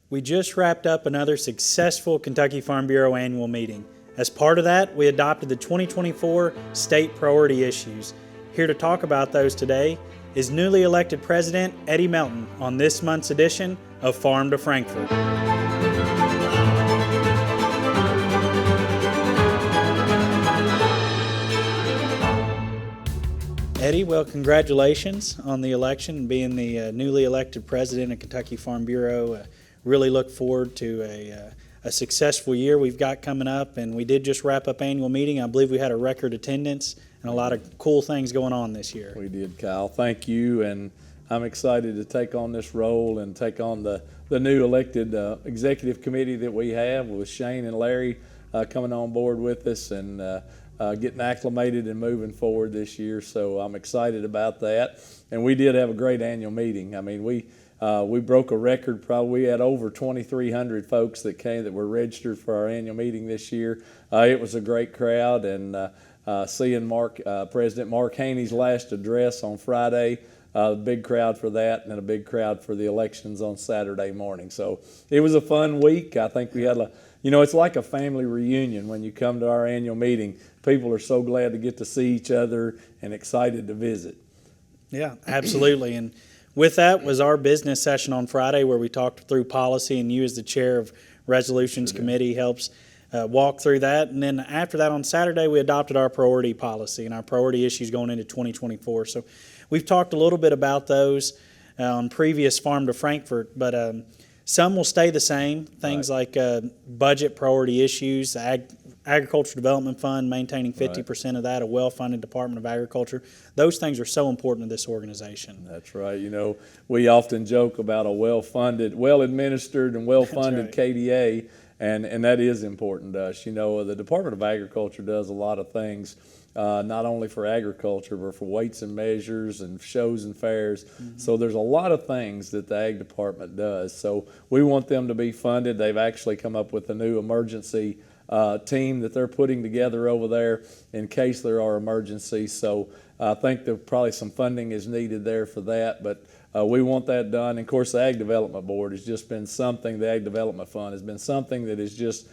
We just wrapped up another successful Kentucky Farm Bureau annual meeting. As part of that, we adopted the 2024 State Priority Issues. Here to talk about those today is newly elected President Eddie Melton on this month's edition of Farm to Frankfort. Eddie, well, congratulations on the election and being the newly elected President of Kentucky Farm Bureau. Really look forward to a successful year we've got coming up, and we did just wrap up annual meeting. I believe we had a record attendance and a lot of cool things going on this year. We did, Kyle. Thank you, and I'm excited to take on this role and take on the new elected executive committee that we have with Shane and Larry coming on board with us and getting acclimated and moving forward this year. So I'm excited about that. And we did have a great annual meeting. I mean, we broke a record. Probably we had over 2,300 folks that came that were registered for our annual meeting this year. It was a great crowd, and seeing President Mark Haney's last address on Friday, a big crowd for that, and then a big crowd for the elections on Saturday morning. So it was a fun week. I think we had it's like a family reunion when you come to our annual meeting. People are so glad to get to see each other and excited to visit. Yeah, absolutely. And with that was our business session on Friday, where we talked through policy, and you as the chair of Resolutions Committee helps walk through that. And then after that on Saturday, we adopted our priority policy and our priority issues going into 2024. So we've talked a little bit about those on previous Farm to Frankfort, but some will stay the same. Things like budget priority issues, Agriculture Development Fund, maintaining 50% of that, a well-funded Department of Agriculture. Those things are so important to this organization. That's right. You know, we often joke about a well-funded, well-administered, and well-funded KDA, and that is important to us. You know, the Department of Agriculture does a lot of things, not only for agriculture, but for weights and measures and shows and fairs. Mm-hmm. So there's a lot of things that the Ag Department does. So we want them to be funded. They've actually come up with a new emergency team that they're putting together over there in case there are emergencies. So I think there probably some funding is needed there for that, but we want that done. And of course, the Ag Development Board has just been something, the Ag Development Fund has been something that is just,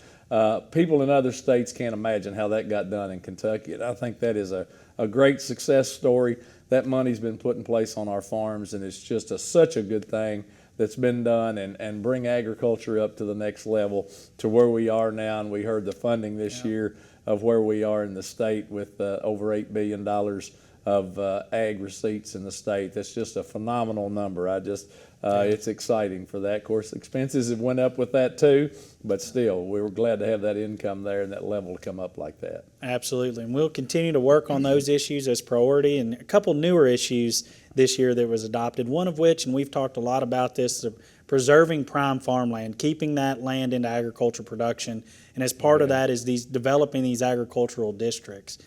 people in other states can't imagine how that got done in Kentucky. And I think that is a great success story. That money's been put in place on our farms, and it's just such a good thing that's been done, and bring agriculture up to the next level to where we are now. And we heard the funding this year of where we are in the state with over $8 billion of ag receipts in the state. That's just a phenomenal number. It's exciting for that. Of course, expenses have went up with that too, but still, we were glad to have that income there and that level to come up like that. Absolutely, and we'll continue to work on those issues as priority, and a couple newer issues this year that was adopted, one of which, and we've talked a lot about this, preserving prime farmland, keeping that land into agriculture production, and as part of that is developing these agricultural districts.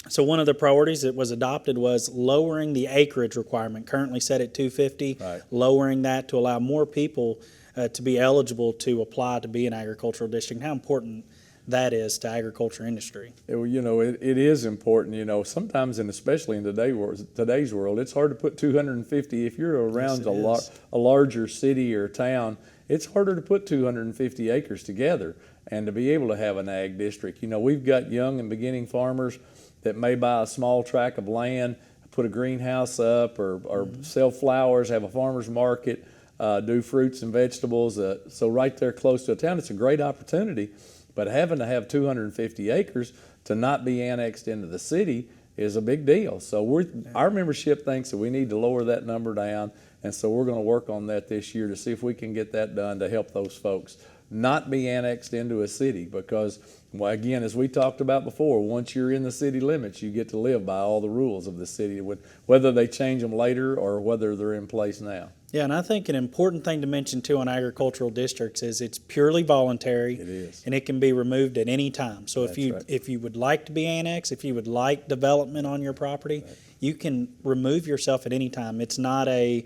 So one of the priorities that was adopted was lowering the acreage requirement, currently set at 250, lowering that to allow more people to be eligible to apply to be an agricultural district, and how important that is to agriculture industry. It is important. You know, sometimes, and especially in today's world, it's hard to put 250. If you're around a larger city or town, it's harder to put 250 acres together and to be able to have an ag district. You know, we've got young and beginning farmers that may buy a small tract of land, put a greenhouse up, or sell flowers, have a farmer's market, do fruits and vegetables. So right there close to a town, it's a great opportunity. But having to have 250 acres to not be annexed into the city is a big deal. So our membership thinks that we need to lower that number down, and so we're going to work on that this year to see if we can get that done to help those folks not be annexed into a city, because, well, again, as we talked about before, once you're in the city limits, you get to live by all the rules of the city, whether they change them later or whether they're in place now. Yeah, and I think an important thing to mention too on agricultural districts is it's purely voluntary. It is. And it can be removed at any time. So if you would like to be annexed, if you would like development on your property, you can remove yourself at any time. It's not a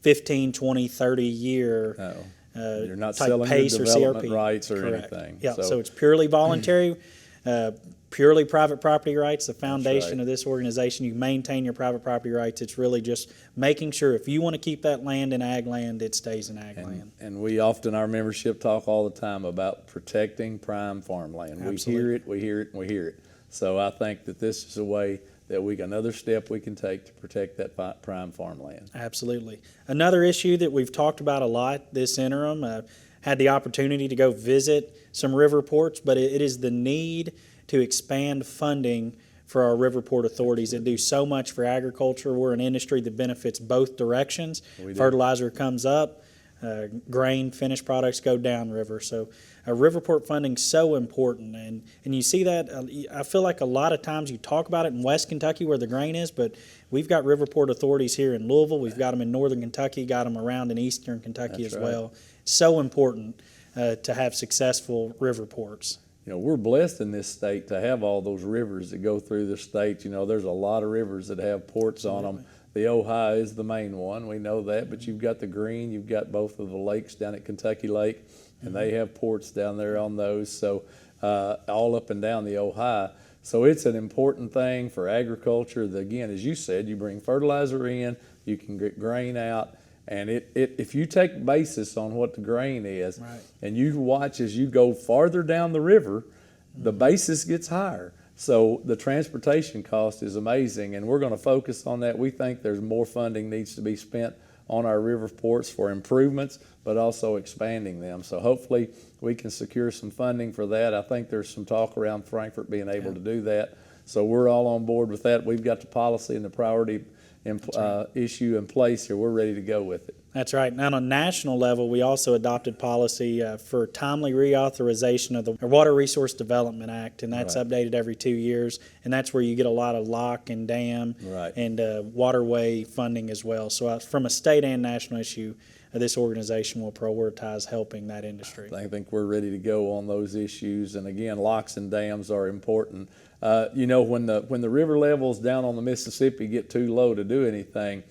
15, 20, 30 year you're not type selling pace your or development CRP rights or Correct. anything. Yeah, so it's purely voluntary. purely private property rights, the foundation right. of this organization. You maintain your private property rights. It's really just making sure if you want to keep that land in ag land, it stays in ag land. And we often, our membership talk all the time about protecting prime farmland. Absolutely. We hear it, and we hear it. So I think that this is a way that another step we can take to protect that prime farmland. Absolutely. Another issue that we've talked about a lot this interim, had the opportunity to go visit some river ports, but it is the need to expand funding for our river port authorities that do so much for agriculture. We're an industry that benefits both directions. Fertilizer comes up, grain, finished products go downriver. So river port funding is so important. And you see that, I feel like a lot of times you talk about it in West Kentucky where the grain is, but we've got river port authorities here in Louisville. We've got them in Northern Kentucky, got them around in Eastern Kentucky as well. So important to have successful river ports. You know, we're blessed in this state to have all those rivers that go through the state. You know, there's a lot of rivers that have ports on them. The Ohio is the main one, we know that, but you've got the Green, you've got both of the lakes down at Kentucky Lake, and they have ports down there on those, so all up and down the Ohio. So it's an important thing for agriculture. Again, as you said, you bring fertilizer in, you can get grain out, and if you take basis on what the grain is, and you watch as you go farther down the river, the basis gets higher. So the transportation cost is amazing, and we're going to focus on that. We think there's more funding needs to be spent on our river ports for improvements, but also expanding them. So hopefully we can secure some funding for that. I think there's some talk around Frankfort being able to do that. So we're all on board with that. We've got the policy and the priority issue in place here. We're ready to go with it. That's right. And on a national level, we also adopted policy for timely reauthorization of the Water Resource Development Act, and that's updated every 2 years. And that's where you get a lot of lock and dam and waterway funding as well. So from a state and national issue, this organization will prioritize helping that industry. I think we're ready to go on those issues. And again, locks and dams are important. You know, when the river levels down on the Mississippi get too low to do anything,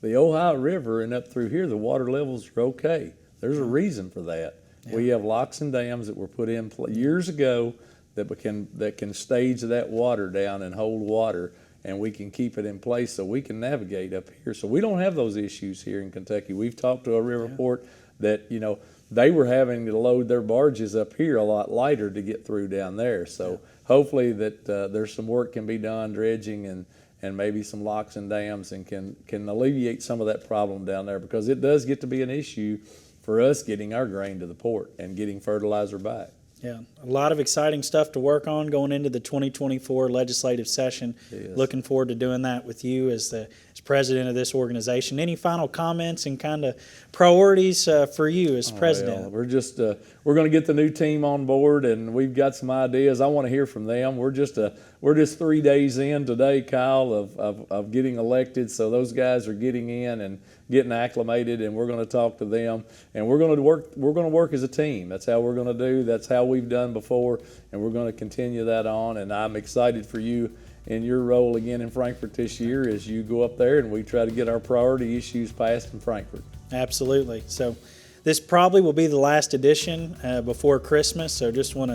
the Ohio River and up through here, the water levels are okay. There's a reason for that. We have locks and dams that were put in years ago that can stage that water down and hold water, and we can keep it in place so we can navigate up here. So we don't have those issues here in Kentucky. We've talked to a river port that, you know, they were having to load their barges up here a lot lighter to get through down there. So hopefully that there's some work can be done, dredging and maybe some locks and dams, and can alleviate some of that problem down there, because it does get to be an issue for us getting our grain to the port and getting fertilizer back. Yeah, a lot of exciting stuff to work on going into the 2024 legislative session. Looking forward to doing that with you as president of this organization. Any final comments and kind of priorities for you as president? Well, we're going to get the new team on board, and we've got some ideas. I want to hear from them. We're just 3 days in today, Kyle, of getting elected. So those guys are getting in and getting acclimated, and we're going to talk to them, and we're going to work as a team. That's how we're going to do. That's how we've done before, and we're going to continue that on. And I'm excited for you in your role again in Frankfort this year as you go up there and we try to get our priority issues passed in Frankfort. Absolutely. So this probably will be the last edition before Christmas. So just want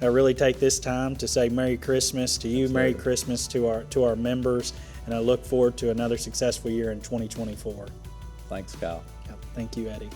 to really take this time to say Merry Christmas to you, Merry Christmas to our members, and I look forward to another successful year in 2024. Thanks, Kyle. Thank you, Eddie.